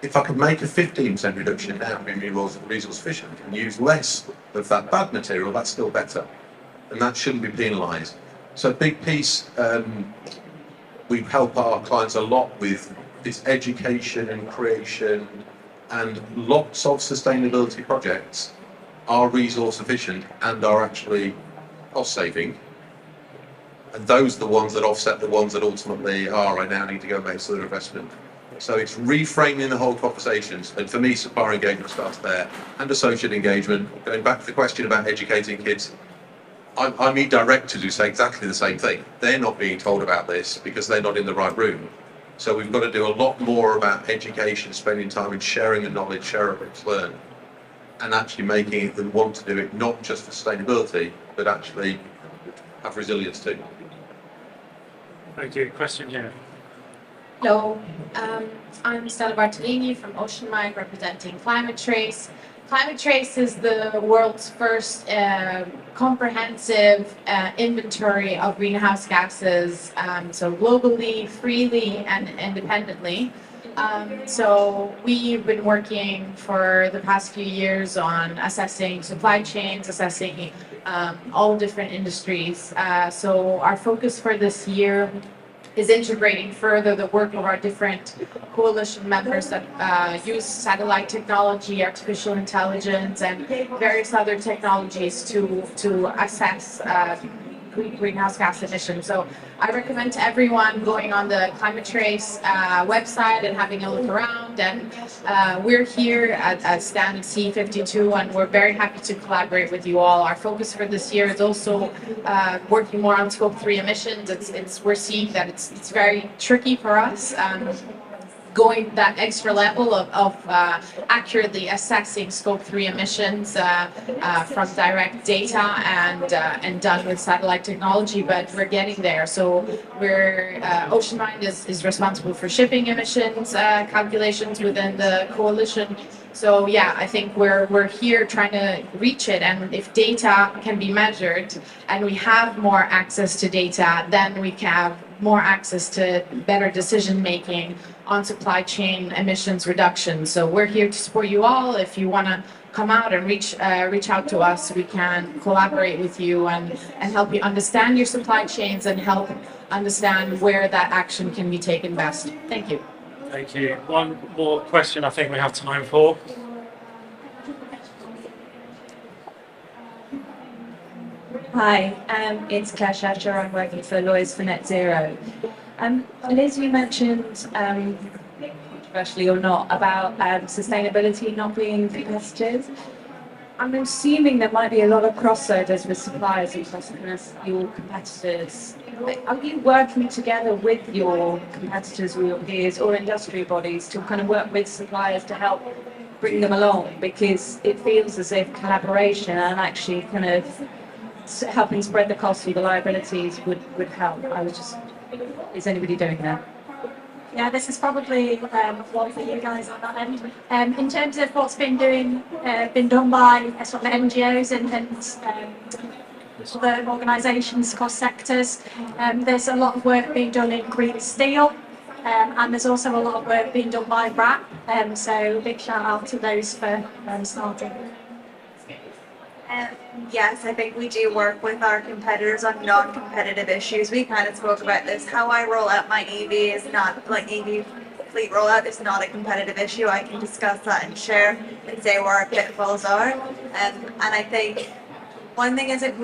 If I could make a 15% reduction now in resource efficient and use less of that bad material, that's still better. And that shouldn't be penalised. So a big piece, we help our clients a lot with this education and creation, and lots of sustainability projects are resource efficient and are actually cost saving. And those are the ones that offset the ones that ultimately are, I now need to go and make further investment. So it's reframing the whole conversations. And for me, supplier engagement starts there, and associate engagement. Going back to the question about educating kids, I meet directors who say exactly the same thing. They're not being told about this because they're not in the right room. So we've got to do a lot more about education, spending time in sharing the knowledge, sharing what it's learned. and actually making them want to do it not just for sustainability, but actually have resilience too. Thank you. Question here. Hello, I'm Stella Bartolini from OceanMind representing Climate Trace. Climate Trace is the world's first comprehensive inventory of greenhouse gases, so globally, freely, and independently. So we've been working for the past few years on assessing supply chains, assessing all different industries. So our focus for this year is integrating further the work of our different coalition members that use satellite technology, artificial intelligence, and various other technologies to assess greenhouse gas emissions. So I recommend to everyone going on the Climate Trace website and having a look around. And we're here at stand C52, and we're very happy to collaborate with you all. Our focus for this year is also working more on Scope 3 emissions. We're seeing that it's very tricky for us. Going that extra level of accurately assessing Scope 3 emissions from direct data and done with satellite technology, but we're getting there. So we're OceanMind is responsible for shipping emissions calculations within the coalition. So yeah, I think we're here trying to reach it, and if data can be measured and we have more access to data, then we can have more access to better decision making on supply chain emissions reduction. So we're here to support you all. If you want to come out and reach out to us, we can collaborate with you and help you understand your supply chains and help understand where that action can be taken best. Thank you. Thank you. One more question I think we have time for. Hi, it's Claire Shatcher. I'm working for Lawyers for Net Zero. Liz, you mentioned, controversially or not, about sustainability not being competitive. I'm assuming there might be a lot of crossovers with suppliers across your competitors. Are you working together with your competitors or your peers or industry bodies to kind of work with suppliers to help bring them along? Because it feels as if collaboration and actually kind of helping spread the costs and the liabilities would help. Is anybody doing that? Yeah, this is probably one for you guys on that end. In terms of what's been done by sort of NGOs and other organisations across sectors, there's a lot of work being done in green steel, and there's also a lot of work being done by RAP. So big shout out to those for starting. Yes, I think we do work with our competitors on non-competitive issues. We kind of spoke about this. How I roll out my EV is not, like EV fleet rollout is not a competitive issue. I can discuss that and share and say where our pitfalls are. And I think one thing is that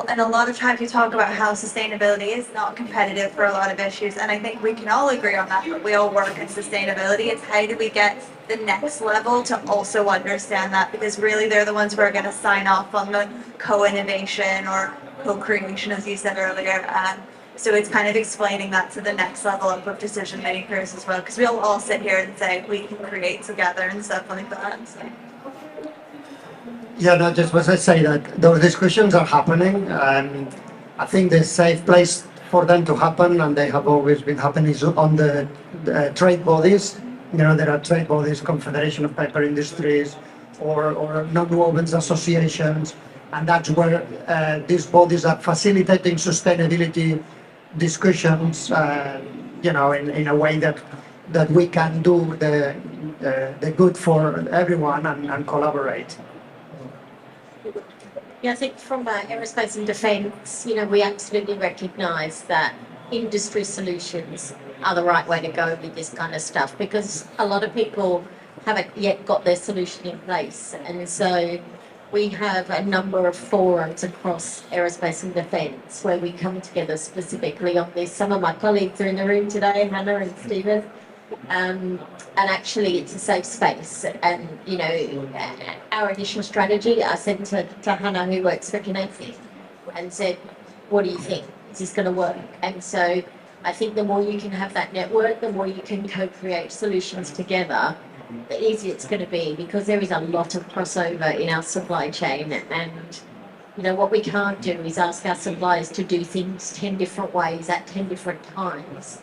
and a lot of times we talk about how sustainability is not competitive for a lot of issues, and I think we can all agree on that, but we all work in sustainability. It's how do we get the next level to also understand that, because really they're the ones who are going to sign off on the co-innovation or co-creation, as you said earlier. So it's kind of explaining that to the next level up of decision makers as well, because we'll all sit here and say we can create together and stuff like that. So. Yeah, no, just was I say that those discussions are happening, and I think the safe place for them to happen, and they have always been happening, is on the trade bodies. You know, there are trade bodies, Confederation of Paper Industries, or non-wovens associations, and that's where these bodies are facilitating sustainability discussions. You know, in a way that we can do the good for everyone and collaborate. Yeah, I think from aerospace and defence, you know, we absolutely recognise that industry solutions are the right way to go with this kind of stuff, because a lot of people haven't yet got their solution in place. And so we have a number of forums across aerospace and defence where we come together specifically on this. Some of my colleagues are in the room today, Hannah and Stephen. And actually it's a safe space, and you know, our initial strategy, I sent to Hannah, who works for Connected, and said, what do you think, is this going to work? And so I think the more you can have that network, the more you can co-create solutions together, the easier it's going to be, because there is a lot of crossover in our supply chain, and what we can't do is ask our suppliers to do things 10 different ways at 10 different times,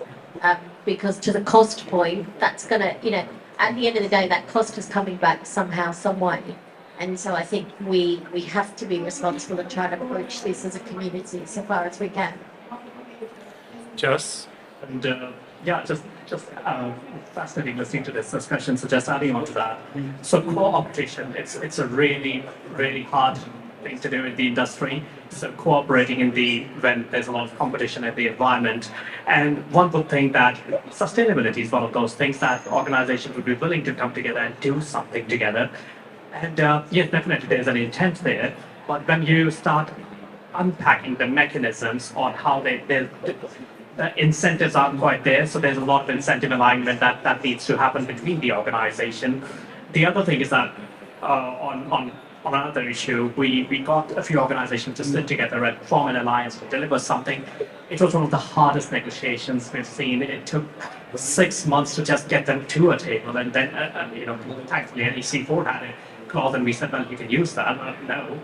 because to the cost point, that's going to, at the end of the day, that cost is coming back somehow, some way. And so I think we have to be responsible and try to approach this as a community so far as we can. Jess? And just fascinating listening to this discussion. So just adding on to that, so co-optation, it's a really, really hard thing to do in the industry. So cooperating when there's a lot of competition in the environment. And one would think that sustainability is one of those things that organizations would be willing to come together and do something together. And yes, definitely there's an intent there. But when you start unpacking the mechanisms on how the incentives aren't quite there, so there's a lot of incentive alignment that needs to happen between the organization. The other thing is that on another issue, we got a few organizations to sit together and form an alliance to deliver something. It was one of the hardest negotiations we've seen. It took 6 months to just get them to a table, and then thankfully NEC4 had a clause, and we said, well, you can use that. No,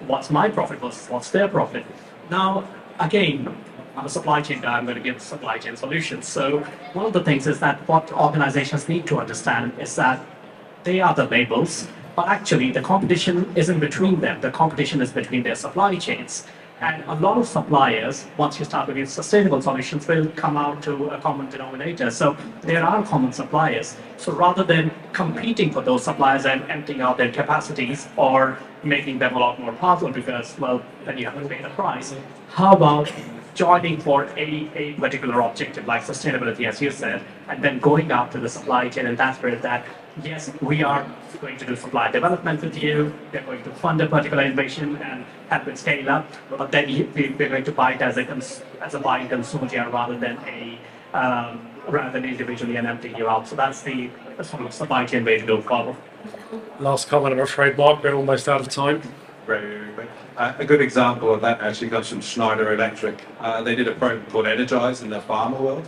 what's my profit versus what's their profit? Now, again, I'm a supply chain guy, I'm going to give supply chain solutions. So one of the things is that what organizations need to understand is that they are the labels, but actually the competition isn't between them. The competition is between their supply chains. And a lot of suppliers, once you start looking at sustainable solutions, will come out to a common denominator. So there are common suppliers. So rather than competing for those suppliers and emptying out their capacities or making them a lot more powerful because, well, then you have to pay the price, how about joining for a particular objective like sustainability, as you said, and then going out to the supply chain, and that's where that, yes, we are going to do supply development with you, we're going to fund a particular innovation and help it scale up, but then we're going to buy it as a buying consortium rather than individually and emptying you out. So that's the sort of supply chain way to go forward. Last comment, I'm afraid, Mark, we're almost out of time. Very quick. A good example of that actually comes from Schneider Electric. They did a program called Energize in the pharma world.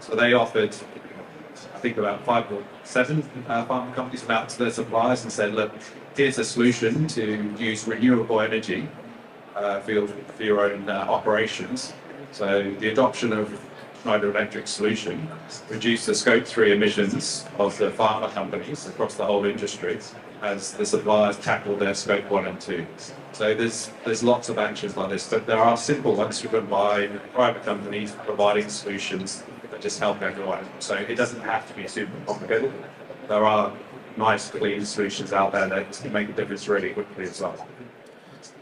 So they offered, I think, about 5 or 7 pharma companies went out to their suppliers and said, look, here's a solution to use renewable energy for your own operations. So the adoption of Schneider Electric solution reduced the scope 3 emissions of the pharma companies across the whole industry as the suppliers tackled their scope 1 and 2. So there's lots of actions like this, but there are simple ones driven by private companies providing solutions that just help everyone. So it doesn't have to be super complicated. There are nice, clean solutions out there that can make a difference really quickly as well.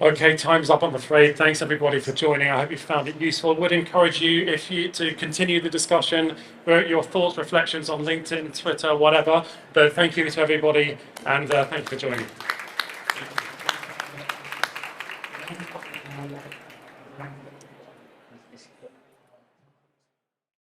Okay, time's up, I'm afraid. Thanks everybody for joining. I hope you found it useful. Would encourage you to continue the discussion, your thoughts, reflections on LinkedIn, Twitter, whatever. But thank you to everybody, and thank you for joining.